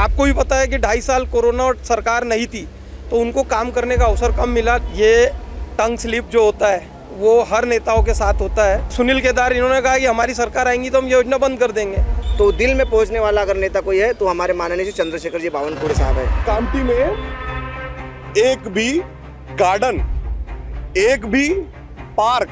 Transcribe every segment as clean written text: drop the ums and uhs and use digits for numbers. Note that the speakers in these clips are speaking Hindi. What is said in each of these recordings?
आपको भी पता है कि 2.5 साल कोरोना और सरकार नहीं थी तो उनको काम करने का अवसर कम मिला। ये टंग स्लिप जो होता है वो हर नेताओं के साथ होता है। सुनील केदार इन्होंने कहा कि हमारी सरकार आएंगी तो हम योजना बंद कर देंगे। तो दिल में पहुंचने वाला अगर नेता कोई है तो हमारे माननीय चंद्रशेखर जी बावनकुड़े साहब है। कामठी में एक भी गार्डन, एक भी पार्क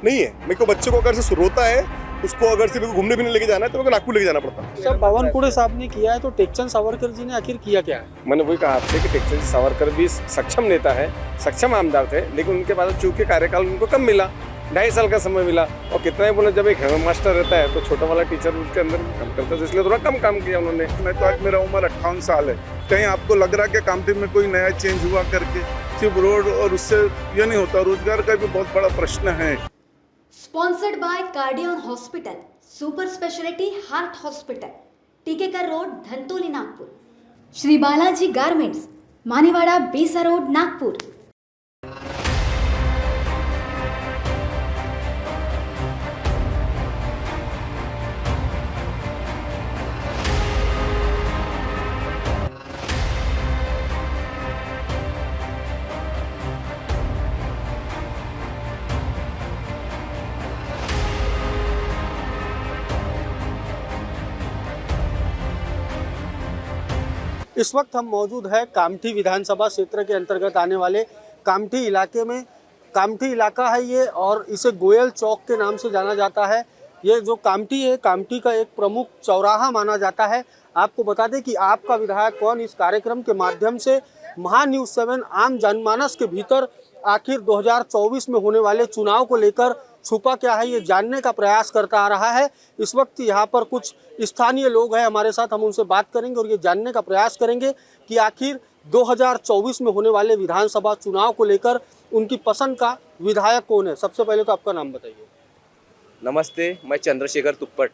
नहीं है। मेरे को बच्चे को अगर से रोता है, उसको अगर से घूमने फिरने लेके जाना है तो मेरे को नागपुर लेके जाना पड़ता है। सब बावनकुड़े साहब ने किया है तो टेकचंद सावरकर जी ने आखिर किया क्या है? मैंने वही कहा आपसे कि टेकचंद सावरकर भी सक्षम नेता है, सक्षम आमदार थे, लेकिन उनके पास चूंकि कार्यकाल उनको कम मिला, 2.5 साल का समय मिला। और कितना ही बोले, जब एक हेड मास्टर रहता है तो छोटा वाला टीचर उसके अंदर काम करता है, इसलिए थोड़ा कम काम किया उन्होंने। मैं तो आज मेरा उम्र 58 साल है। कहीं आपको लग रहा है कि कामठी में कोई नया चेंज हुआ करके? सिर्फ रोड और उससे ये नहीं होता, रोजगार का भी बहुत बड़ा प्रश्न है। स्पॉन्सर्ड बाय कार्डियन hospital, super speciality heart hospital, Tikekar road, Dhantoli, Nagpur. Shri Balaji garments, Maniwada, Besa road, Nagpur. इस वक्त हम मौजूद है कामठी विधानसभा क्षेत्र के अंतर्गत आने वाले कामठी इलाके में। कामठी इलाका है ये, और इसे गोयल चौक के नाम से जाना जाता है। ये जो कामठी है, कामठी का एक प्रमुख चौराहा माना जाता है। आपको बता दें कि आपका विधायक कौन इस कार्यक्रम के माध्यम से महान्यूज़ 7 आम जनमानस के भीतर आखिर 2024 में होने वाले चुनाव को लेकर छुपा क्या है ये जानने का प्रयास करता आ रहा है। इस वक्त यहाँ पर कुछ स्थानीय लोग हैं हमारे साथ, हम उनसे बात करेंगे और ये जानने का प्रयास करेंगे कि आखिर 2024 में होने वाले विधानसभा चुनाव को लेकर उनकी पसंद का विधायक कौन है। सबसे पहले तो आपका नाम बताइए। नमस्ते, मैं चंद्रशेखर तुप्पट।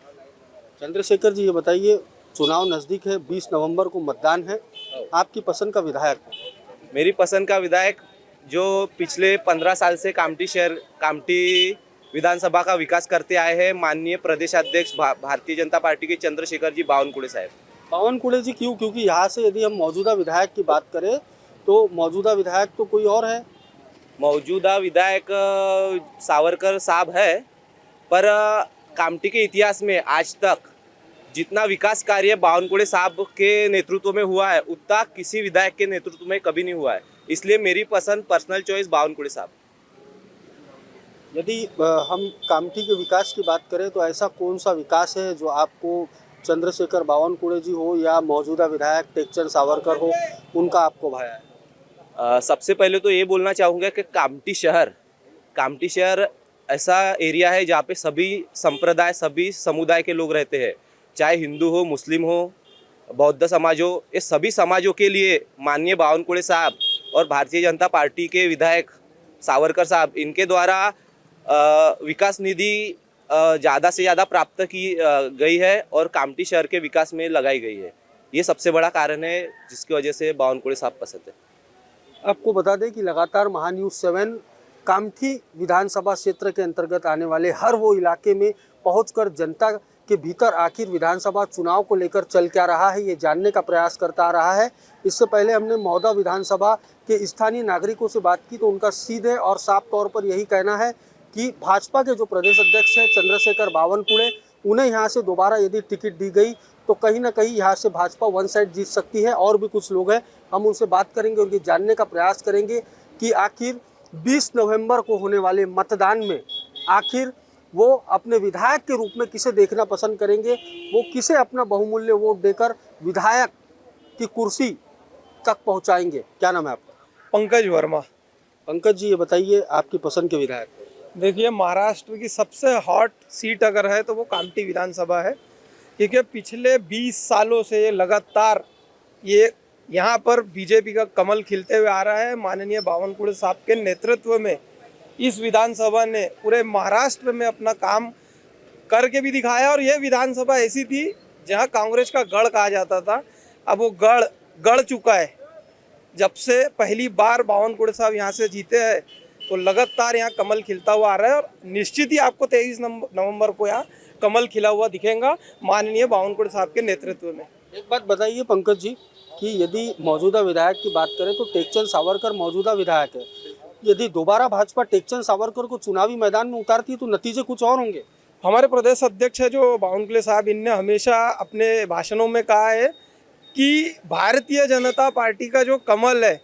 चंद्रशेखर जी, ये बताइए, चुनाव नज़दीक है, 20 नवंबर को मतदान है, आपकी पसंद का विधायक? मेरी पसंद का विधायक जो पिछले 15 साल से कामठी विधानसभा का विकास करते आए हैं, माननीय प्रदेशाध्यक्ष भारतीय जनता पार्टी के चंद्रशेखर जी बावनकुड़े साहब। बावनकुड़े जी क्यों? क्योंकि यहाँ से यदि हम मौजूदा विधायक की बात करें तो मौजूदा विधायक तो कोई और है। मौजूदा विधायक सावरकर साहब है, पर कामठी के इतिहास में आज तक जितना विकास कार्य बावनकुड़े साहब के नेतृत्व में हुआ है उतना किसी विधायक के नेतृत्व में कभी नहीं हुआ है। इसलिए मेरी पसंद, पर्सनल चॉइस, बावनकुड़े साहब। यदि हम कामठी के विकास की बात करें तो ऐसा कौन सा विकास है जो आपको चंद्रशेखर बावनकुड़े जी हो या मौजूदा विधायक टेकचंद सावरकर हो, उनका आपको भाया है? सबसे पहले तो ये बोलना चाहूँगा कि कामठी शहर ऐसा एरिया है जहाँ पे सभी संप्रदाय, सभी समुदाय के लोग रहते हैं, चाहे हिंदू हो, मुस्लिम हो, बौद्ध समाज हो। ये सभी समाजों के लिए माननीय बावनकुड़े साहब और भारतीय जनता पार्टी के विधायक सावरकर साहब, इनके द्वारा विकास निधि ज़्यादा से ज़्यादा प्राप्त की गई है और कामठी शहर के विकास में लगाई गई है। ये सबसे बड़ा कारण है जिसकी वजह से बावनकुड़े साहब पसंद है। आपको बता दें कि लगातार महान्यूज़ 7 कामठी विधानसभा क्षेत्र के अंतर्गत आने वाले हर वो इलाके में पहुंचकर जनता के भीतर आखिर विधानसभा चुनाव को लेकर चल क्या रहा है ये जानने का प्रयास करता आ रहा है। इससे पहले हमने मौदा विधानसभा के स्थानीय नागरिकों से बात की तो उनका सीधे और साफ तौर पर यही कहना है कि भाजपा के जो प्रदेश अध्यक्ष हैं चंद्रशेखर बावनकुड़े, उन्हें यहाँ से दोबारा यदि टिकट दी गई तो कहीं ना कहीं यहाँ से भाजपा वन साइड जीत सकती है। और भी कुछ लोग हैं, हम उनसे बात करेंगे और ये जानने का प्रयास करेंगे कि आखिर 20 नवंबर को होने वाले मतदान में आखिर वो अपने विधायक के रूप में किसे देखना पसंद करेंगे, वो किसे अपना बहुमूल्य वोट देकर विधायक की कुर्सी तक पहुंचाएंगे। क्या नाम है आपका? पंकज वर्मा। पंकज जी, ये बताइए आपकी पसंद के विधायक। देखिए, महाराष्ट्र की सबसे हॉट सीट अगर है तो वो कामठी विधानसभा है, क्योंकि पिछले 20 सालों से लगातार ये यहाँ पर बीजेपी का कमल खिलते हुए आ रहा है। माननीय बावनकुड़े साहब के नेतृत्व में इस विधानसभा ने पूरे महाराष्ट्र में अपना काम करके भी दिखाया। और ये विधानसभा ऐसी थी जहाँ कांग्रेस का गढ़ कहा जाता था, अब वो गढ़ चुका है। जब से पहली बार बावनकुड़े साहब यहाँ से जीते हैं तो लगातार यहाँ कमल खिलता हुआ आ रहा है और निश्चित ही आपको 23 नवंबर को यहाँ कमल खिला हुआ दिखेगा माननीय बावनकुड़े साहब के नेतृत्व में। एक बात बताइए पंकज जी कि यदि मौजूदा विधायक की बात करें तो टेकचंद सावरकर मौजूदा विधायक है, यदि दोबारा भाजपा टेकचंद सावरकर को चुनावी मैदान में उतारती है तो नतीजे कुछ और होंगे। हमारे प्रदेश अध्यक्ष है जो बावनकुळे साहब, इनने हमेशा अपने भाषणों में कहा है कि भारतीय जनता पार्टी का जो कमल है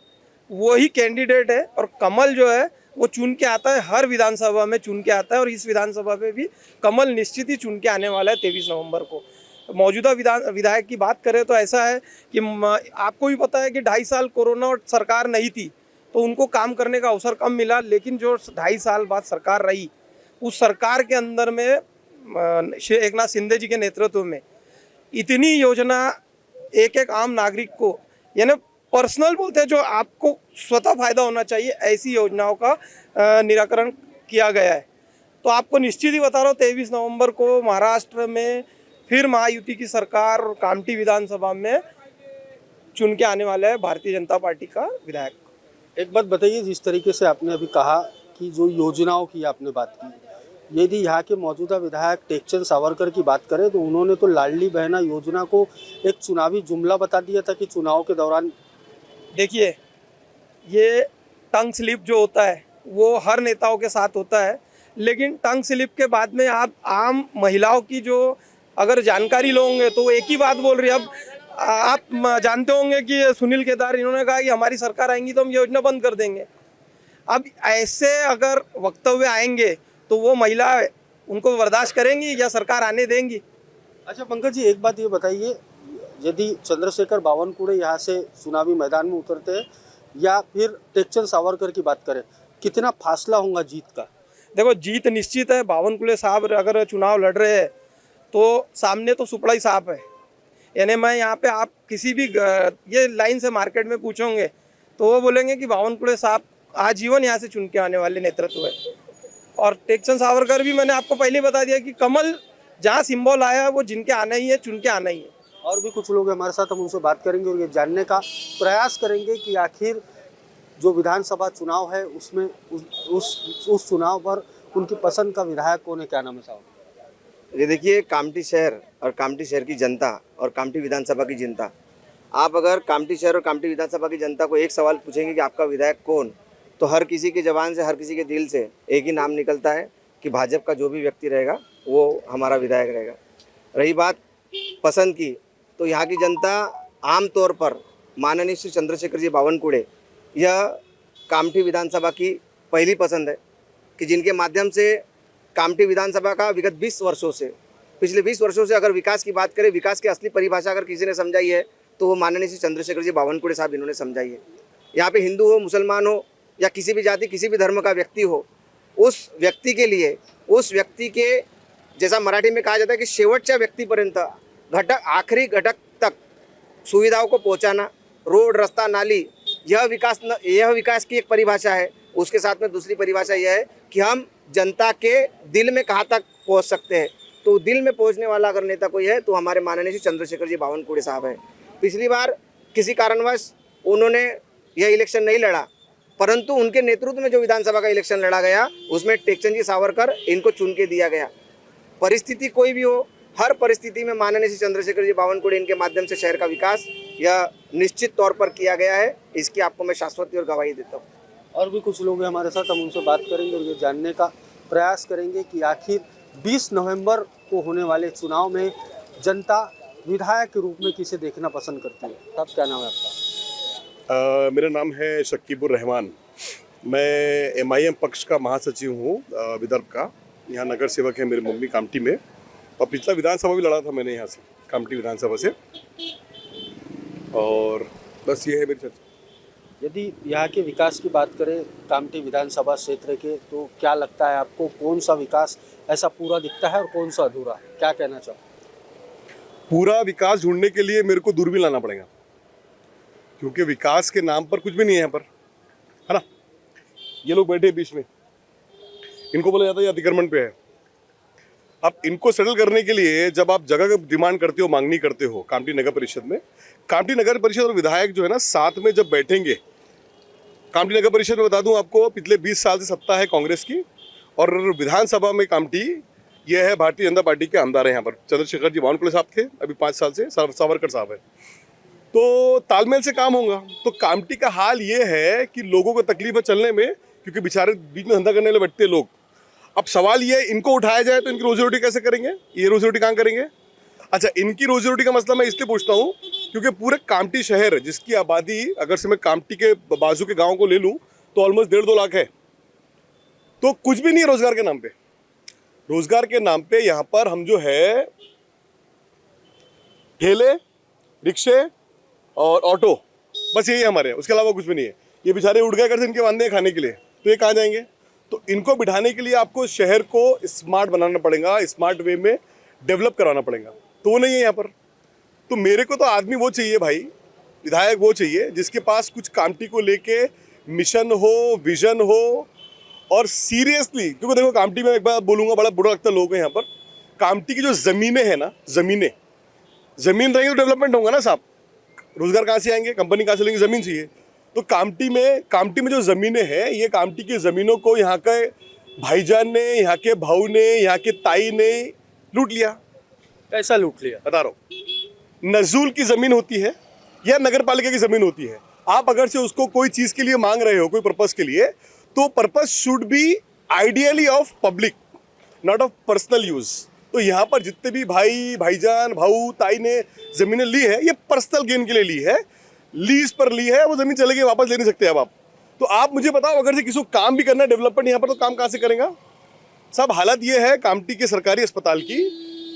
वो ही कैंडिडेट है, और कमल जो है वो चुन के आता है, हर विधानसभा में चुन के आता है, और इस विधानसभा में भी कमल निश्चित ही चुन के आने वाला है 23 नवंबर को। मौजूदा विधायक की बात करें तो ऐसा है कि आपको भी पता है कि 2.5 साल कोरोना और सरकार नहीं थी तो उनको काम करने का अवसर कम मिला, लेकिन जो 2.5 साल बाद सरकार रही उस सरकार के अंदर में एकनाथ शिंदे जी के नेतृत्व में इतनी योजना एक एक आम नागरिक को, यानी पर्सनल बोलते हैं, जो आपको स्वतः फायदा होना चाहिए, ऐसी योजनाओं का निराकरण किया गया है। तो आपको निश्चित ही बता रहा हूँ 23 नवंबर को महाराष्ट्र में फिर महायुति की सरकार और कामठी विधानसभा में चुन के आने वाला है भारतीय जनता पार्टी का विधायक। एक बात बताइए, जिस तरीके से आपने अभी कहा कि जो योजनाओं की आपने बात की, यदि यहाँ के मौजूदा विधायक टेकचंद सावरकर की बात करें तो उन्होंने तो लाडली बहना योजना को एक चुनावी जुमला बता दिया था कि चुनाव के दौरान। देखिए, ये टंग स्लिप जो होता है वो हर नेताओं के साथ होता है, लेकिन टंग स्लिप के बाद में आप आम महिलाओं की जो अगर जानकारी लोगे तो वो एक ही बात बोल रही है। अब आप जानते होंगे कि सुनील केदार, इन्होंने कहा कि हमारी सरकार आएंगी तो हम योजना बंद कर देंगे। अब ऐसे अगर वक्तव्य आएंगे तो वो महिला उनको बर्दाश्त करेंगी या सरकार आने देंगी? अच्छा पंकज जी, एक बात ये बताइए, यदि चंद्रशेखर बावनकुळे यहाँ से चुनावी मैदान में उतरते हैं या फिर टेकचंद सावरकर की बात करें, कितना फासला होगा जीत का? देखो, जीत निश्चित है। बावनकुळे साहब अगर चुनाव लड़ रहे हैं तो सामने तो सुपड़ा ही साहब है। यानी मैं यहाँ पे आप किसी भी ये लाइन से मार्केट में पूछोगे तो वो बोलेंगे कि बावनकुळे साहब आजीवन यहाँ से चुन के आने वाले नेतृत्व है। और टेकचंद सावरकर भी मैंने आपको पहले बता दिया कि कमल जहाँ सिंबल आया है वो जिनके आना ही है, चुन के आना ही है। और भी कुछ लोग हमारे साथ, हम उनसे बात करेंगे और ये जानने का प्रयास करेंगे कि आखिर जो विधानसभा चुनाव है उसमें उस चुनाव पर उनकी पसंद का विधायक कौन है। क्या नाम है साहब? ये देखिए, कामठी शहर और कामठी शहर की जनता और कामठी विधानसभा की जनता, आप अगर कामठी शहर और कामठी विधानसभा की जनता को एक सवाल पूछेंगे कि आपका विधायक कौन, तो हर किसी की ज़बान से, हर किसी के दिल से एक ही नाम निकलता है कि भाजपा का जो भी व्यक्ति रहेगा वो हमारा विधायक रहेगा। रही बात पसंद की, तो यहाँ की जनता आमतौर पर माननीय श्री चंद्रशेखर जी बावनकुळे यह कामठी विधानसभा की पहली पसंद है कि जिनके माध्यम से कामठी विधानसभा का विगत 20 वर्षों से, पिछले 20 वर्षों से अगर विकास की बात करें, विकास की असली परिभाषा अगर किसी ने समझाई है तो वो माननीय श्री चंद्रशेखर जी बावनकुळे साहब इन्होंने समझाई है। यहाँ पे हिंदू हो, मुसलमान हो या किसी भी जाति, किसी भी धर्म का व्यक्ति हो, उस व्यक्ति के लिए, उस व्यक्ति के जैसा मराठी में कहा जाता है कि शेवटच्या व्यक्तीपर्यंत घटक, आखिरी घटक तक सुविधाओं को पहुँचाना, रोड, रास्ता, नाली, यह विकास की एक परिभाषा है। उसके साथ में दूसरी परिभाषा यह है कि हम जनता के दिल में कहाँ तक पहुँच सकते हैं। तो दिल में पहुँचने वाला अगर नेता कोई है तो हमारे माननीय श्री चंद्रशेखर जी बावनकुळे साहब हैं। पिछली बार किसी कारणवश उन्होंने यह इलेक्शन नहीं लड़ा, परंतु उनके नेतृत्व में जो विधानसभा का इलेक्शन लड़ा गया उसमें टेकचंद जी सावरकर इनको चुन के दिया गया। परिस्थिति कोई भी हो, हर परिस्थिति में माननीय श्री चंद्रशेखर जी बावनकुळे इनके माध्यम से शहर का विकास यह निश्चित तौर पर किया गया है। इसकी आपको मैं शाश्वती और गवाही देता हूँ। और भी कुछ लोग हैं हमारे साथ, हम उनसे बात करेंगे और ये जानने का प्रयास करेंगे कि आखिर 20 नवंबर को होने वाले चुनाव में जनता विधायक के रूप में किसे देखना पसंद करती है। साहब, क्या नाम है आपका? मेरा नाम है शकीबुर रहमान। मैं MIM पक्ष का महासचिव हूँ विदर्भ का। यहाँ नगर सेवक है मेरी मम्मी कामठी में, और पिछला विधानसभा भी लड़ा था मैंने यहाँ से, कामठी विधानसभा से। और बस ये है मेरी चर्चा। यदि यहाँ के विकास की बात करें कामठी विधानसभा क्षेत्र के, तो क्या लगता है आपको, कौन सा विकास ऐसा पूरा दिखता है और कौन सा अधूरा है? क्या कहना चाहो? पूरा विकास ढूंढने के लिए मेरे को दूरबीन लाना पड़ेगा, क्योंकि विकास के नाम पर कुछ भी नहीं है यहाँ पर, है ना। ये लोग बैठे बीच में, इनको बोला जाता है अतिक्रमण पे है। अब इनको सेटल करने के लिए जब आप जगह का डिमांड करते हो, मांगनी करते हो कामठी नगर परिषद में, कामठी नगर परिषद और विधायक जो है ना साथ में जब बैठेंगे, कामठी नगर परिषद में बता दूं आपको पिछले 20 साल से सत्ता है कांग्रेस की, और विधानसभा में कामठी ये है भारतीय जनता पार्टी के आमदार हैं यहाँ पर। चंद्रशेखर जी बावनकुळे साहब थे अभी 5 साल से, सावरकर साहब है। तो तालमेल से काम होगा। तो कामटी का हाल ये है कि लोगों को तकलीफ है चलने में, क्योंकि बेचारे बीच में धंधा करने वाले बैठते हैं लोग। अब सवाल ये है, इनको उठाया जाए तो इनकी रोजी रोटी कैसे करेंगे? ये रोजी रोटी कहाँ करेंगे? अच्छा, इनकी रोजी रोटी का मसला मैं इसलिए पूछता हूँ क्योंकि पूरे कामटी शहर, जिसकी आबादी अगर से मैं कामटी के बाजू के गाँव को ले लूँ तो ऑलमोस्ट 1.5-2 लाख है। तो कुछ भी नहीं है रोजगार के नाम पे। रोजगार के नाम पे यहाँ पर हम जो है ठेले, रिक्शे और ऑटो, बस यही हमारे, उसके अलावा कुछ भी नहीं है। ये बेचारे उठ गए कर इनके बांधे हैं खाने के लिए, तो ये कहाँ जाएंगे? तो इनको बिठाने के लिए आपको शहर को स्मार्ट बनाना पड़ेगा, स्मार्ट वे में डेवलप कराना पड़ेगा। तो वो नहीं है यहाँ पर। तो मेरे को तो आदमी वो चाहिए भाई, विधायक वो चाहिए जिसके पास कुछ कामटी को लेके मिशन हो, विजन हो और सीरियसली। क्योंकि देखो कामटी में एक बार बोलूँगा, बड़ा बुरा लगता है लोगों को यहाँ पर, कामटी की जो ज़मीनें हैं ना, ज़मीन रहेंगी तो डेवलपमेंट होगा ना साहब। रोजगार कहाँ से आएंगे? कंपनी कहाँ से लेंगे? ज़मीन चाहिए। तो कामटी में जो ज़मीनें हैं, ये कामटी की ज़मीनों को यहाँ के भाईजान ने, यहाँ के भाऊ ने, यहाँ के ताई ने लूट लिया। कैसा लूट लिया? बता रहा हूँ। नजूल की ज़मीन होती है या नगर पालिका की ज़मीन होती है। आप अगर से उसको कोई चीज़ के लिए मांग रहे हो, कोई पर्पज़ के लिए, तो purpose should be ideally of public, not of personal use. तो यहाँ पर जितने भी भाईजान, भाऊ, ताई ने ज़मीनें ली है, ये पर्सनल गेन के लिए ली है, लीज पर ली है। वो ज़मीन चलेगी, वापस ले नहीं सकते अब आप। तो आप मुझे बताओ, अगर से किसी को काम भी करना है, डेवलपमेंट यहाँ पर, तो काम कहाँ से करेगा साहब? हालत ये है कामटी के सरकारी अस्पताल की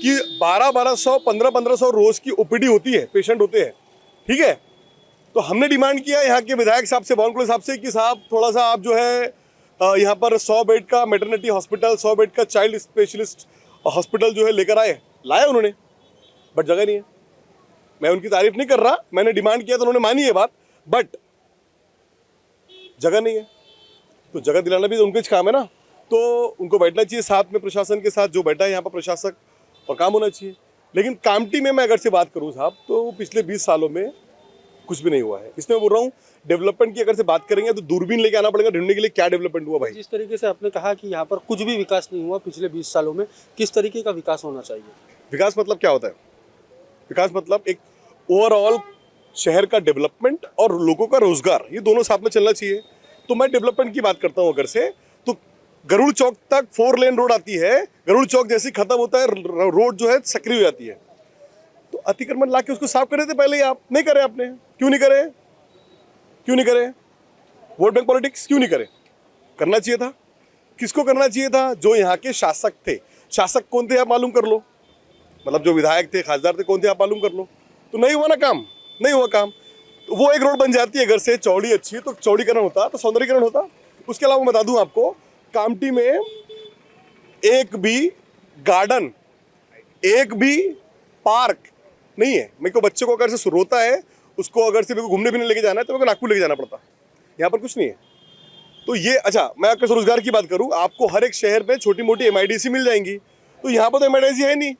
कि 1200, 1500 रोज़ की ओपीडी होती है, पेशेंट होते हैं, ठीक है। तो हमने डिमांड किया यहाँ के विधायक साहब से, बावनकुळे साहब से, कि साहब थोड़ा सा आप जो है यहाँ पर 100 बेड का मैटरनिटी हॉस्पिटल, 100 बेड का चाइल्ड स्पेशलिस्ट हॉस्पिटल जो है लेकर आए। लाए उन्होंने, बट जगह नहीं है। मैं उनकी तारीफ नहीं कर रहा, मैंने डिमांड किया तो उन्होंने मानी है बात, बट जगह नहीं है। तो जगह दिलाना भी तो उनका काम है ना। तो उनको बैठना चाहिए साथ में, प्रशासन के साथ जो बैठा है यहाँ पर प्रशासक, और काम होना चाहिए। लेकिन कामटी में मैं अगर से बात करूँ साहब, तो पिछले 20 सालों में कुछ भी नहीं हुआ है। इसमें बोल रहा हूँ, डेवलपमेंट की अगर से बात करेंगे तो दूरबीन लेके आना पड़ेगा ढूंढने के लिए क्या डेवलपमेंट हुआ भाई। जिस तरीके से आपने कहा कि यहाँ पर कुछ भी विकास नहीं हुआ पिछले 20 सालों में, किस तरीके का विकास होना चाहिए? विकास मतलब क्या होता है? विकास मतलब एक ओवरऑल शहर का डेवलपमेंट और लोगों का रोजगार, ये दोनों साथ में चलना चाहिए। तो मैं डेवलपमेंट की बात करता हूँ अगर से, तो गरुड़ चौक तक 4 लेन रोड आती है। गरुड़ चौक जैसे खत्म होता है, रोड जो है सक्रिय हो जाती है। तो अतिक्रमण ला के उसको साफ कर रहे थे पहले ही, आप नहीं करे। आपने क्यों नहीं करे? क्यों नहीं करे? वोट बैंक पॉलिटिक्स क्यों नहीं करे? करना चाहिए था। किसको करना चाहिए था? जो यहाँ के शासक थे। शासक कौन थे आप मालूम कर लो, मतलब जो विधायक थे, खासदार थे, कौन थे आप मालूम कर लो। तो नहीं हुआ ना काम, नहीं हुआ काम। तो वो एक रोड बन जाती है अगर से चौड़ी अच्छी, तो चौड़ीकरण होता, तो सौंदर्यीकरण होता। उसके अलावा बता दूं आपको, कामटी में एक भी गार्डन, एक भी पार्क नहीं है। मेरे को बच्चे को अगर से रोता है, उसको अगर से मेरे को घूमने फिरने लेके जाना है, तो मेरे को नागपुर लेके जाना पड़ता। यहाँ पर कुछ नहीं है। तो ये, अच्छा मैं अगर रोजगार की बात करूँ, आपको हर एक शहर में छोटी मोटी MIDC मिल जाएंगी। तो यहाँ पर तो MIDC है नहीं।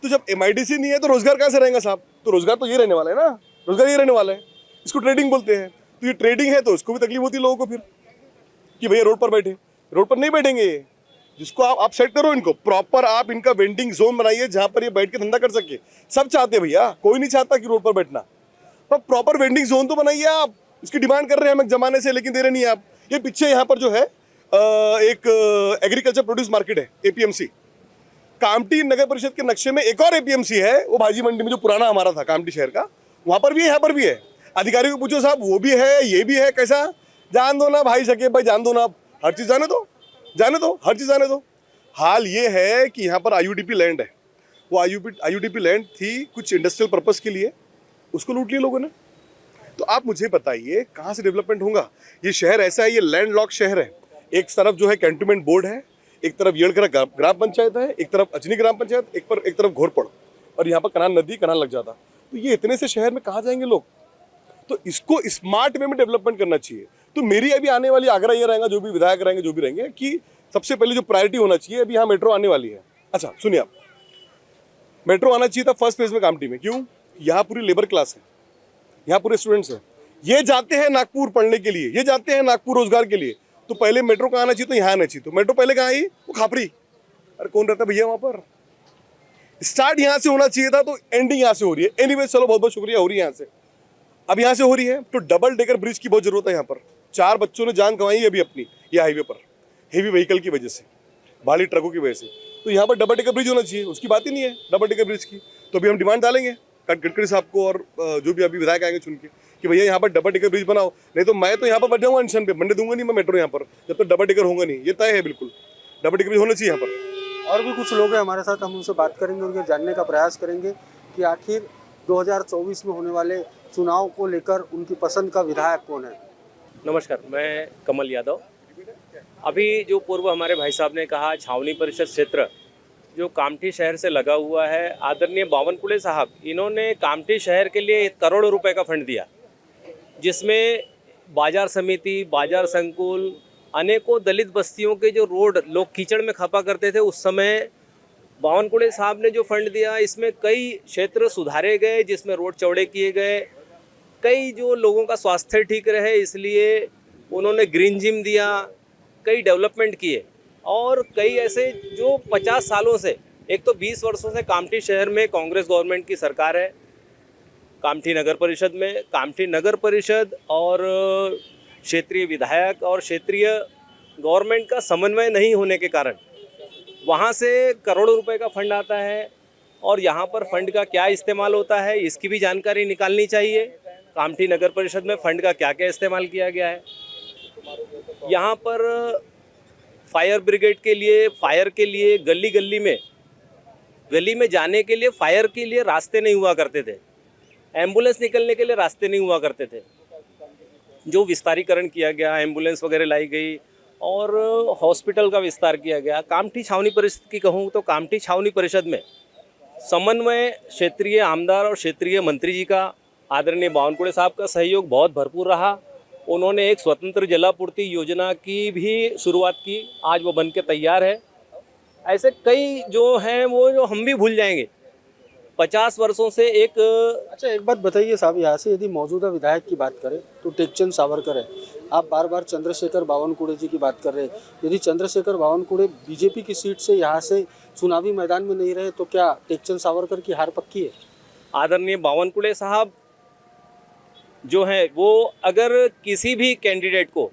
तो जब MIDC नहीं है तो रोजगार कहाँ से रहेगा साहब? तो रोजगार तो ये रहने वाला है ना, रोजगार ये रहने वाला है। इसको ट्रेडिंग बोलते हैं। तो ये ट्रेडिंग है, तो उसको भी तकलीफ होती है लोगों को फिर, कि भैया रोड पर बैठे। रोड पर नहीं बैठेंगे ये, जिसको आप सेट करो इनको प्रॉपर, आप इनका वेंडिंग जोन बनाइए जहाँ पर ये बैठ के धंधा कर सके। सब चाहते हैं भैया, कोई नहीं चाहता कि रोड पर बैठना, पर प्रॉपर वेंडिंग जोन तो बनाइए आप। इसकी डिमांड कर रहे हैं हम एक जमाने से, लेकिन दे रहे नहीं आप। ये पीछे यहाँ पर जो है एक एग्रीकल्चर प्रोड्यूस मार्केट है, APMC। कामटी नगर परिषद के नक्शे में एक और APMC है, वो भाजी मंडी में जो पुराना हमारा था कामटी शहर का, वहाँ पर भी है, यहाँ पर भी है। अधिकारियों को पूछो साहब, वो भी है, ये भी है, कैसा? जान दो ना भाई सके भाई, जान दो ना, हर चीज़ जाने दो, जाने दो, हर चीज़ जाने दो। हाल ये है कि यहाँ पर IUDP लैंड है। वो IUDP लैंड थी कुछ इंडस्ट्रियल पर्पज़ के लिए, उसको लूट लिया लोगों ने। तो आप मुझे बताइए कहाँ से डेवलपमेंट होगा? ये शहर ऐसा है, ये लैंड लॉक शहर है। एक तरफ जो है कैंटोनमेंट बोर्ड है, एक तरफ येड़करा ग्राम पंचायत है, एक तरफ अजनी ग्राम पंचायत, एक तरफ घोरपड़, और यहाँ पर कनाल नदी, कनाल लग जाता। तो ये इतने से शहर में कहाँ जाएंगे लोग? तो इसको स्मार्ट वे में डेवलपमेंट करना चाहिए। तो मेरी अभी आने वाली आग्रह ये रहेगा, जो भी विधायक रहेंगे, जो भी रहेंगे, कि सबसे पहले जो प्रायोरिटी होना चाहिए, अभी यहाँ मेट्रो आने वाली है। अच्छा सुनिए आप, मेट्रो आना चाहिए था फर्स्ट फेज में कामटी में। क्यों? यहाँ पूरी लेबर क्लास है, यहाँ पूरे स्टूडेंट्स हैं, ये जाते हैं नागपुर पढ़ने के लिए, ये जाते हैं नागपुर रोजगार के लिए। तो पहले मेट्रो कहाँ आना चाहिए? तो यहाँ आना चाहिए। तो मेट्रो पहले कहाँ आई? वो खापरी। अरे कौन रहता है भैया वहां पर? स्टार्ट यहाँ से होना चाहिए था, तो एंडिंग यहाँ से हो रही है। एनीवे चलो, बहुत बहुत शुक्रिया, हो रही है यहाँ से। अब यहाँ से हो रही है तो डबल डेकर ब्रिज की बहुत जरूरत है यहाँ पर। 4 बच्चों ने जान गंवाई है अभी अपनी ये हाईवे पर, हेवी व्हीकल की वजह से, भारी ट्रकों की वजह से। तो यहाँ पर डबल डेकर ब्रिज होना चाहिए, उसकी बात ही नहीं है डबल डेकर ब्रिज की। तो अभी हम डिमांड डालेंगे गडकरी साहब को और जो भी अभी विधायक आएंगे चुन के कि भैया यहाँ पर डबल डेकर ब्रिज बनाओ, नहीं तो मैं तो यहाँ पर बैठ जाऊँगा अनशन पे, बनने दूंगा नहीं मैं मेट्रो यहाँ पर जब तक डबल डेकर होगा नहीं। ये तय है बिल्कुल, डबल डेकर ब्रिज होना चाहिए यहाँ पर। और भी कुछ लोग हैं हमारे साथ, हम उनसे बात करेंगे और ये जानने का प्रयास करेंगे कि आखिर 2024 में होने वाले चुनाव को लेकर उनकी पसंद का विधायक कौन है। नमस्कार, मैं कमल यादव। अभी जो पूर्व हमारे भाई साहब ने कहा, छावनी परिषद क्षेत्र जो कामठी शहर से लगा हुआ है, आदरणीय बावनकुळे साहब, इन्होंने कामठी शहर के लिए 1 करोड़ रुपए का फंड दिया, जिसमें बाजार समिति, बाजार संकुल, अनेकों दलित बस्तियों के जो रोड लोग कीचड़ में खपा करते थे, उस समय बावनकुळे साहब ने जो फंड दिया, इसमें कई क्षेत्र सुधारे गए, जिसमें रोड चौड़े किए गए, कई जो लोगों का स्वास्थ्य ठीक रहे, इसलिए उन्होंने ग्रीन जिम दिया, कई डेवलपमेंट किए। और कई ऐसे जो 50 सालों से, एक तो 20 वर्षों से कामठी शहर में कांग्रेस गवर्नमेंट की सरकार है, कामठी नगर परिषद में, कामठी नगर परिषद और क्षेत्रीय विधायक और क्षेत्रीय गवर्नमेंट का समन्वय नहीं होने के कारण वहाँ से करोड़ों रुपए का फंड आता है, और यहाँ पर फंड का क्या इस्तेमाल होता है इसकी भी जानकारी निकालनी चाहिए। कामठी नगर परिषद में फंड का क्या क्या इस्तेमाल किया गया है। यहाँ पर फायर ब्रिगेड के लिए, फायर के लिए गली में जाने के लिए, फायर के लिए रास्ते नहीं हुआ करते थे, एम्बुलेंस निकलने के लिए रास्ते नहीं हुआ करते थे। जो विस्तारीकरण किया गया, एम्बुलेंस वगैरह लाई गई और हॉस्पिटल का विस्तार किया गया। कामठी छावनी परिषद की कहूँ तो कामठी छावनी परिषद में समन्वय क्षेत्रीय आमदार और क्षेत्रीय मंत्री जी का, आदरणीय बावनकुळे साहब का सहयोग बहुत भरपूर रहा। उन्होंने एक स्वतंत्र जलापूर्ति योजना की भी शुरुआत की, आज वो बन के तैयार है। ऐसे कई जो हैं वो जो हम भी भूल जाएंगे। 50 वर्षों से एक अच्छा, एक बात बताइए साहब, यहाँ से यदि मौजूदा विधायक की बात करें तो टेकचंद सावरकर है। आप बार बार चंद्रशेखर बावनकुळे जी की बात कर रहे हैं। यदि चंद्रशेखर बावनकुळे बीजेपी की सीट से यहाँ से चुनावी मैदान में नहीं रहे तो क्या टेकचंद सावरकर की हार पक्की है? आदरणीय बावनकुळे साहब जो हैं वो अगर किसी भी कैंडिडेट को,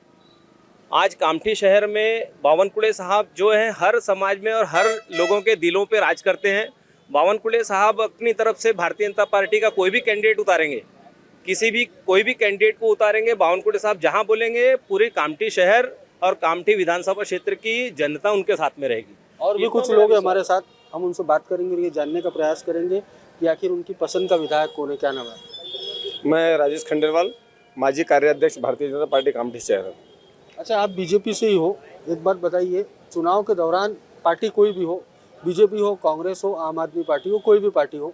आज कामठी शहर में बावनकुळे साहब जो हैं हर समाज में और हर लोगों के दिलों पे राज करते हैं। बावनकुळे साहब अपनी तरफ से भारतीय जनता पार्टी का कोई भी कैंडिडेट उतारेंगे, कोई भी कैंडिडेट को उतारेंगे, बावनकुळे साहब जहां बोलेंगे पूरे कामठी शहर और कामठी विधानसभा क्षेत्र की जनता उनके साथ में रहेगी। और भी कुछ लोग हैं हमारे साथ, हम उनसे बात करेंगे और ये जानने का प्रयास करेंगे कि आखिर उनकी पसंद का विधायक कौन है। क्या नाम है? मैं राजेश खंडेलवाल, माजी कार्याध्यक्ष भारतीय जनता पार्टी कामठी शहर। अच्छा, आप बीजेपी से ही हो, एक बात बताइए, चुनाव के दौरान पार्टी कोई भी हो, बीजेपी हो, कांग्रेस हो, आम आदमी पार्टी हो, कोई भी पार्टी हो,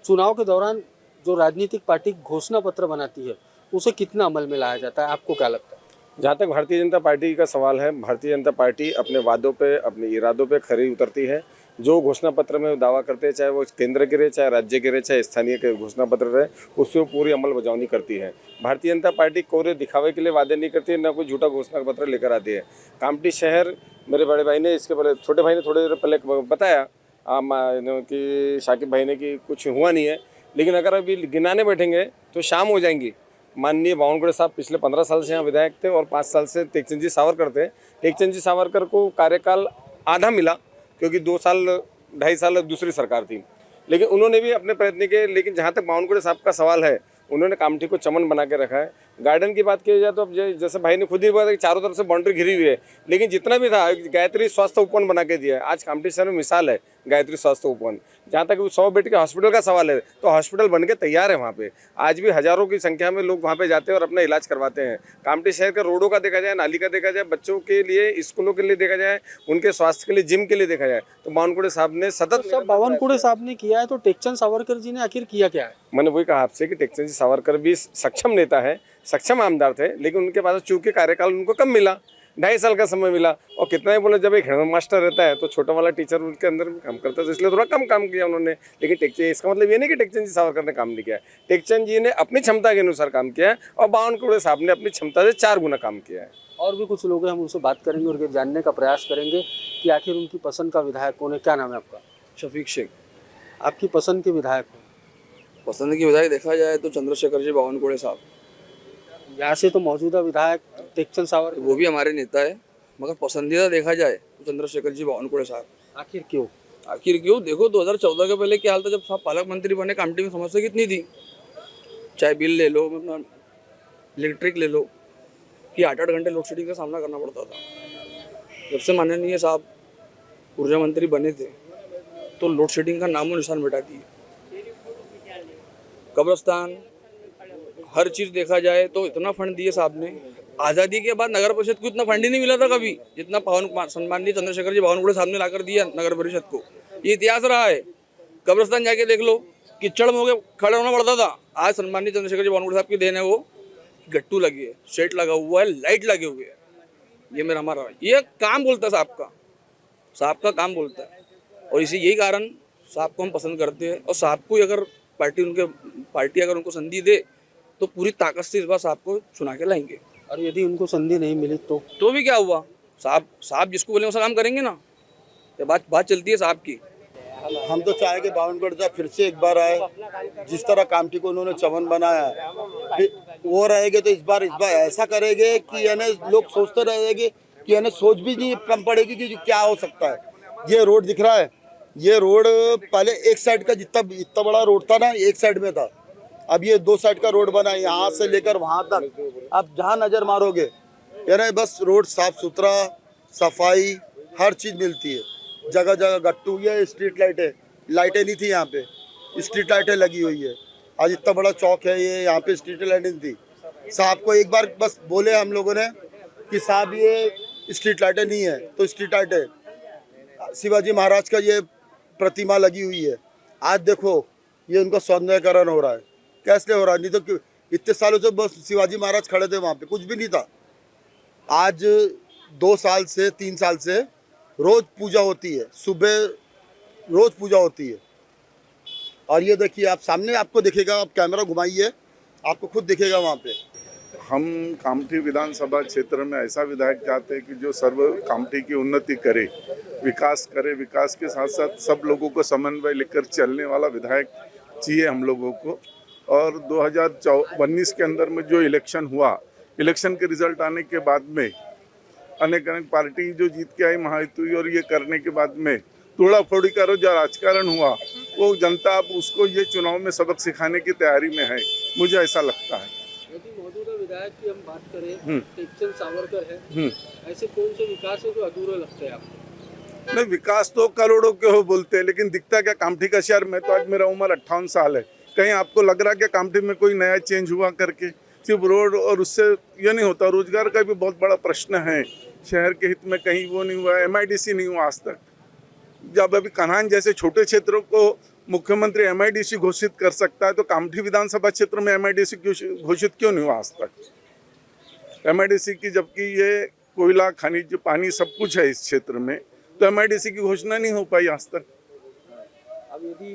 चुनाव के दौरान जो राजनीतिक पार्टी घोषणा पत्र बनाती है उसे कितना अमल में लाया जाता है, आपको क्या लगता है? जहाँ तक भारतीय जनता पार्टी का सवाल है, भारतीय जनता पार्टी अपने वादों पे, अपने इरादों पे खरी उतरती है। जो घोषणा पत्र में दावा करते हैं, चाहे वो केंद्र के रहे, चाहे राज्य के रहे, चाहे स्थानीय के घोषणा पत्र रहे, उससे वो पूरी अमल बजावनी करती है। भारतीय जनता पार्टी कोरे दिखावे के लिए वादे नहीं करती है, ना कोई झूठा घोषणा पत्र लेकर आती है। कामठी शहर, मेरे बड़े भाई ने, इसके पहले छोटे भाई ने थोड़ी देर पहले बताया कि शाकिब भाई ने कि कुछ हुआ नहीं है, लेकिन अगर अभी गिनाने बैठेंगे तो शाम हो जाएंगी। माननीय बावनकुळे साहब पिछले 15 साल से यहाँ विधायक थे और 5 साल से टेकचंद जी सावरकर थे। टेकचंद जी सावरकर को कार्यकाल आधा मिला क्योंकि 2 साल 2.5 साल दूसरी सरकार थी, लेकिन उन्होंने भी अपने प्रयत्न किए। लेकिन जहाँ तक बावनकुळे साहब का सवाल है, उन्होंने कामठी को चमन बना के रखा है। गार्डन की बात की जाए तो अब जैसे भाई ने खुद ही बताया कि चारों तरफ से बाउंड्री घिरी हुई है, लेकिन जितना भी था गायत्री स्वास्थ्य उपवन बना के दिया है। आज कामठी शहर में मिसाल है गायत्री स्वास्थ्य उपवन। जहाँ तक 100 बेड के हॉस्पिटल का सवाल है तो हॉस्पिटल बन के तैयार है वहाँ पे। आज भी हज़ारों की संख्या में लोग वहाँ पे जाते हैं और अपना इलाज करवाते हैं। कामठी शहर के रोडों का देखा जाए, नाली का देखा जाए, बच्चों के लिए, स्कूलों के लिए देखा जाए, उनके स्वास्थ्य के लिए, जिम के लिए देखा जाए, तो बावनकुळे साहब ने सतत सब बावनकुळे साहब ने किया है, तो टेकचंद सावरकर जी ने आखिर किया क्या है? मैंने वही कहा आपसे कि टेकचंद जी सावरकर भी सक्षम नेता है, सक्षम आमदार थे, लेकिन उनके पास चूंकि कार्यकाल उनको कम मिला, 2.5 साल का समय मिला। और कितना ही बोले, जब एक हेड मास्टर रहता है तो छोटा वाला टीचर उनके अंदर काम करता है, तो इसलिए थोड़ा कम काम किया उन्होंने। लेकिन इसका मतलब ये नहीं कि टेकचंद जी सावरकर ने काम नहीं किया है। टेकचंद जी ने अपनी क्षमता के अनुसार काम किया है और बावनकुळे साहब ने अपनी क्षमता से 4 गुना काम किया है। और भी कुछ लोग हैं, हम उनसे बात करेंगे और ये जानने का प्रयास करेंगे कि आखिर उनकी पसंद का विधायक कौन है। क्या नाम है आपका? शफीक शेख। आपकी पसंद के विधायक कौन? पसंद की विधायक देखा जाए तो चंद्रशेखर जी बावनकुळे साहब, यहाँ से तो मौजूदा विधायक टेकचंद सावर, वो भी हमारे नेता है, मगर पसंदीदा देखा जाए तो चंद्रशेखर जी बावनकुळे साहब। आखिर क्यों? आखिर क्यों? देखो 2014 के पहले क्या हाल था, जब साहब पालक मंत्री बने, कामठी में समस्या कितनी थी। चाहे बिल ले लो, इलेक्ट्रिक ले लो, कि 8-8 घंटे लोड शेडिंग का सामना करना पड़ता था। जब से माननीय साहब ऊर्जा मंत्री बने थे तो लोड शेडिंग का नामो निशान मिटा दिए। कब्रस्तान, हर चीज़ देखा जाए तो इतना फंड दिए साहब ने। आज़ादी के बाद नगर परिषद को इतना फंड ही नहीं मिला था कभी, जितना सम्माननीय चंद्रशेखर जी बावनकुळे साहब ने लाकर दिया नगर परिषद को। ये इतिहास रहा है। कब्रस्तान जाके देख लो, कीचड़ में होकर खड़ा होना पड़ता था। आज सम्माननीय चंद्रशेखर जी बावनकुळे साहब की देन है, वो गट्टू लगी है, शेड लगा हुआ है, लाइट लगे हुए है। ये मेरा हमारा ये काम बोलता है साहब का काम बोलता है। और इसी यही कारण साहब को हम पसंद करते हैं। और साहब को अगर पार्टी अगर उनको संधि दे तो पूरी ताकत से इस बार साहब को चुना के लाएंगे। और यदि उनको संधि नहीं मिली तो भी क्या हुआ, साहब जिसको बोले उसका काम करेंगे ना। ये बात चलती है साहब की। हम तो चाहेंगे बावनकुळे साहब फिर से एक बार आए। जिस तरह कामठी को उन्होंने चमन बनाया है, वो रहेंगे तो इस बार ऐसा करेंगे कि यानी लोग सोचते रहेंगे कि यानी सोच भी नहीं कम पड़ेगी कि क्या हो सकता है। ये रोड दिख रहा है, ये रोड पहले एक साइड का इतना बड़ा रोड था ना, एक साइड में था। अब ये 2 साइड का रोड बना है, यहाँ से लेकर वहाँ तक। आप जहाँ नज़र मारोगे यानी बस रोड साफ सुथरा, सफाई, हर चीज़ मिलती है। जगह जगह गट्टू, ये स्ट्रीट लाइटें नहीं थी यहाँ पे, स्ट्रीट लाइटें लगी हुई है। आज इतना बड़ा चौक है ये, यहाँ पे स्ट्रीट लाइटें नहीं थी। साहब को एक बार बस बोले हम लोगों ने कि साहब ये स्ट्रीट लाइटें नहीं है, तो स्ट्रीट लाइटें शिवाजी महाराज का ये प्रतिमा लगी हुई है। आज देखो ये उनका सौंदर्यकरण हो रहा है। कैसे हो रहा है? नहीं तो इतने सालों से बस शिवाजी महाराज खड़े थे वहाँ पे, कुछ भी नहीं था। आज 2 साल से 3 साल से रोज पूजा होती है, सुबह रोज पूजा होती है। और ये देखिए आप सामने, आपको दिखेगा, आप कैमरा घुमाइए, आपको खुद दिखेगा वहाँ पे। हम कामठी विधानसभा क्षेत्र में ऐसा विधायक चाहते हैं कि जो सर्व कामठी की उन्नति करे, विकास करे, विकास के साथ साथ सब लोगों को समन्वय लेकर चलने वाला विधायक चाहिए हम लोगों को। और 2019 के अंदर में जो इलेक्शन हुआ, इलेक्शन के रिजल्ट आने के बाद में अनेक पार्टी जो जीत के आई महायुति, और ये करने के बाद में तोड़ा फोड़ी का जो राजकारण हुआ, वो जनता अब उसको ये चुनाव में सबक सिखाने की तैयारी में है, मुझे ऐसा लगता है। यदि मौजूदा विधायक की हम बात करें, टेकचंद सावरकर है, ऐसे कौन से विकास है जो अधूरे लगते हैं आपको? नहीं, विकास तो करोड़ों के हो बोलते हैं, लेकिन दिखता क्या कामठी का शहर में। तो आज मेरा उम्र 58 साल है, कहीं आपको लग रहा है कि कामठी में कोई नया चेंज हुआ करके? सिर्फ रोड और उससे ये नहीं होता, रोजगार का भी बहुत बड़ा प्रश्न है। शहर के हित में कहीं वो नहीं हुआ, MIDC नहीं हुआ आज तक। जब अभी कन्हान जैसे छोटे क्षेत्रों को मुख्यमंत्री MIDC घोषित कर सकता है, तो कामठी विधानसभा क्षेत्र में MIDC घोषित क्यों नहीं हुआ आज तक? MIDC की, जबकि ये कोयला, खनिज, पानी सब कुछ है इस क्षेत्र में, तो MIDC की घोषणा नहीं हो पाई आज तक। अब यदि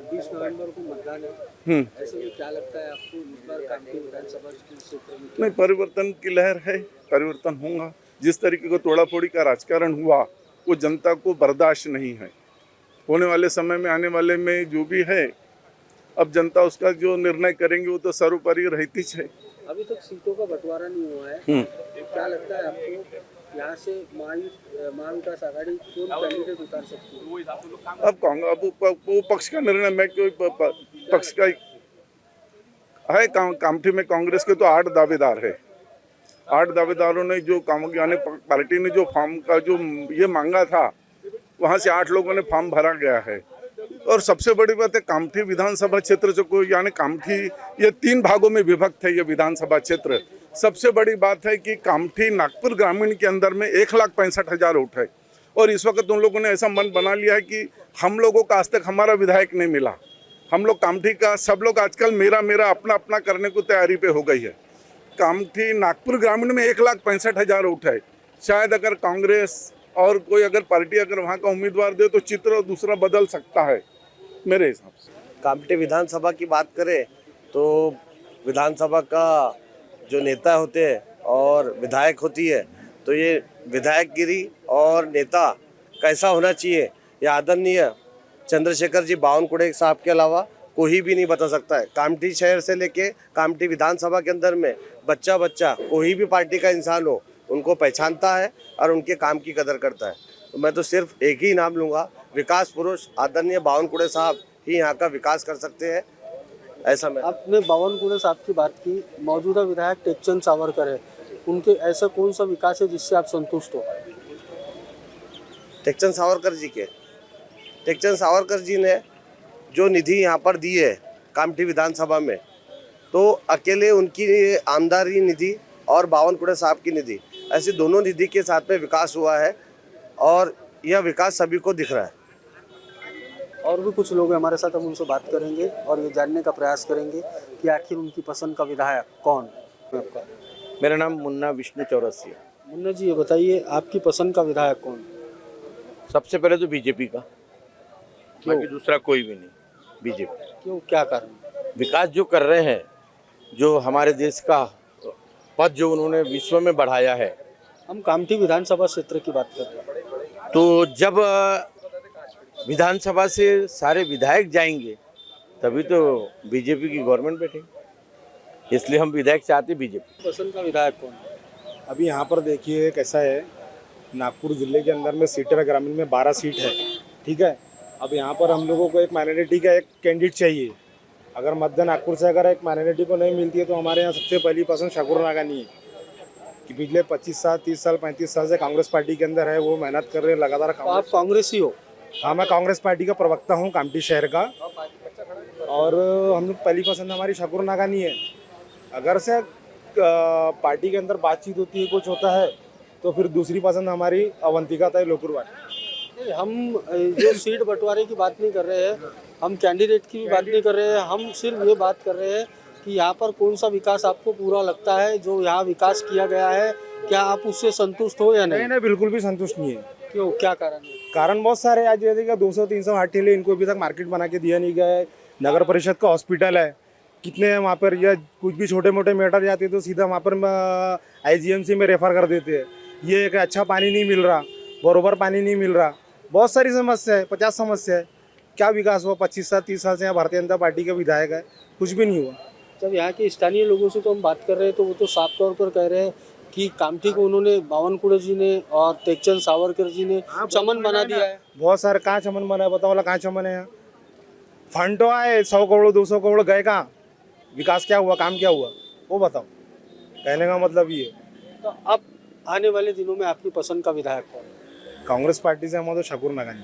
20 नवंबर को मतदान है, ऐसे में क्या लगता है आपको इस बार कामठी विधानसभा क्षेत्र में? नहीं, परिवर्तन की लहर है, परिवर्तन होगा। जिस तरीके को तोड़ाफोड़ी का राजकारण हुआ, वो जनता को बर्दाश्त नहीं है। होने वाले समय में, आने वाले में जो भी है, अब जनता उसका जो निर्णय करेंगे वो तो सर्वोपरि रहती है। अभी तक सीटों का बंटवारा नहीं हुआ है, क्या लगता है आपको यहाँ से महाविकास आघाड़ी कौन कैंडिडेट उतार सकती है? अब कांग्रेस वो पक्ष का निर्णय, मैं कोई पक्ष का है। कामठी में कांग्रेस के तो 8 दावेदार है। 8 दावेदारों ने जो यानी पार्टी ने जो फॉर्म का जो ये मांगा था, वहाँ से 8 लोगों ने फॉर्म भरा गया है। और सबसे बड़ी बात है, कामठी विधानसभा क्षेत्र जो कोई यानी कामठी ये 3 भागों में विभक्त है ये विधानसभा क्षेत्र। सबसे बड़ी बात है कि कामठी नागपुर ग्रामीण के अंदर में 1,65,000 वोट है। और इस वक्त उन लोगों ने ऐसा मन बना लिया है कि हम लोगों का आज तक हमारा विधायक नहीं मिला। हम लोग कामठी का सब लोग आजकल मेरा अपना अपना करने को तैयारी पे हो गई है। कामठी नागपुर ग्रामीण में 1,65,000 वोट है। शायद अगर कांग्रेस और कोई अगर पार्टी अगर वहाँ का उम्मीदवार दे तो चित्र दूसरा बदल सकता है मेरे हिसाब से। कामठी विधानसभा की बात करें तो विधानसभा का जो नेता होते हैं और विधायक होती है, तो ये विधायकगिरी और नेता कैसा होना चाहिए, ये आदरणीय चंद्रशेखर जी बावनकुड़े साहब के अलावा कोई भी नहीं बता सकता है। कामठी शहर से लेके कामठी विधानसभा के अंदर में बच्चा बच्चा कोई भी पार्टी का इंसान हो उनको पहचानता है और उनके काम की कदर करता है। तो मैं तो सिर्फ एक ही नाम लूँगा, विकास पुरुष आदरणीय बावनकुड़े साहब ही यहाँ का विकास कर सकते हैं, ऐसा मैं। आपने बावनकुड़े साहब की बात की, मौजूदा विधायक टेकचंद सावरकर है, उनके ऐसा कौन सा विकास है जिससे आप संतुष्ट हो? टेकचंद सावरकर जी ने जो निधि यहाँ पर दी है कामठी विधानसभा में, तो अकेले उनकी आमदारी निधि और बावनकुड़े साहब की निधि, ऐसी दोनों निधि के साथ में विकास हुआ है और यह विकास सभी को दिख रहा है। और भी कुछ लोग हैं हमारे साथ, हम उनसे बात करेंगे और ये जानने का प्रयास करेंगे कि आखिर उनकी पसंद का विधायक कौन है। आपका? मेरा नाम मुन्ना विष्णु चौरसिया। मुन्ना जी, ये बताइए आपकी पसंद का विधायक कौन? सबसे पहले तो बीजेपी का, बाकी दूसरा कोई भी नहीं, बीजेपी। क्यों, क्या कारण? विकास जो कर रहे हैं, जो हमारे देश का पद जो उन्होंने विश्व में बढ़ाया है। हम कामठी विधानसभा क्षेत्र की बात कर रहे हैं। तो जब विधानसभा से सारे विधायक जाएंगे तभी तो बीजेपी की गवर्नमेंट बैठेगी, इसलिए हम विधायक चाहते बीजेपी। पसंद का विधायक कौन? अभी यहाँ पर देखिए कैसा है, नागपुर ज़िले के अंदर में सीटर ग्रामीण में 12 सीट है, ठीक है। अब यहाँ पर हम लोगों को एक माइनॉरिटी का एक कैंडिडेट चाहिए। अगर मध्य नागपुर से अगर एक माइनॉरिटी को नहीं मिलती है तो हमारे यहाँ सबसे पहली पसंद शकुर नागानी है कि पिछले 25 साल 30 साल 35 साल से कांग्रेस पार्टी के अंदर है, वो मेहनत कर रहे हैं लगातार। तो आप कांग्रेसी हो? हाँ, मैं कांग्रेस पार्टी का प्रवक्ता हूँ कामठी शहर का, और हम लोग पहली पसंद हमारी शकुर नागानी है। अगर से पार्टी के अंदर बातचीत होती है, कुछ होता है, तो फिर दूसरी पसंद हमारी अवंतिका ताई लोकुरवानी। हम जो सीट बंटवारे की बात नहीं कर रहे हैं, हम कैंडिडेट की भी बात नहीं कर रहे हैं, हम सिर्फ ये बात कर रहे हैं कि यहाँ पर कौन सा विकास आपको पूरा लगता है, जो यहाँ विकास किया गया है, क्या आप उससे संतुष्ट हो या नहीं? नहीं, बिल्कुल भी संतुष्ट नहीं है। क्यों, क्या कारण है? कारण बहुत सारे, आज ये देखिए 200-300 हाट ठेले इनको अभी तक मार्केट बना के दिया नहीं गया है। नगर परिषद का हॉस्पिटल है, कितने हैं वहाँ पर, या कुछ भी छोटे मोटे मैटर जाते तो सीधा वहाँ पर IGMC में रेफर कर देते हैं। ये एक अच्छा पानी नहीं मिल रहा, बरोबर पानी नहीं मिल रहा, बहुत सारी समस्या है, 50 समस्या है। क्या विकास हुआ? 25 साल 30 साल से यहाँ भारतीय जनता पार्टी का विधायक है, कुछ भी नहीं हुआ। जब यहाँ के स्थानीय लोगों से तो हम बात कर रहे हैं तो वो तो साफ तौर पर कह रहे हैं कि कामठी को उन्होंने बावनकुड़े जी ने और टेकचंद सावरकर जी ने चमन बना दिया है। बहुत सारे, कहाँ चमन बना है बताओ वाला, कहाँ चमन है? यहाँ फंड तो आए 100 करोड़ 200 करोड़ गए, कहाँ विकास क्या हुआ, काम क्या हुआ, वो बताओ। कहने का मतलब ये। तो अब आने वाले दिनों में आपकी पसंद का विधायक कौन? कांग्रेस पार्टी से हम तो शकुर नागानी।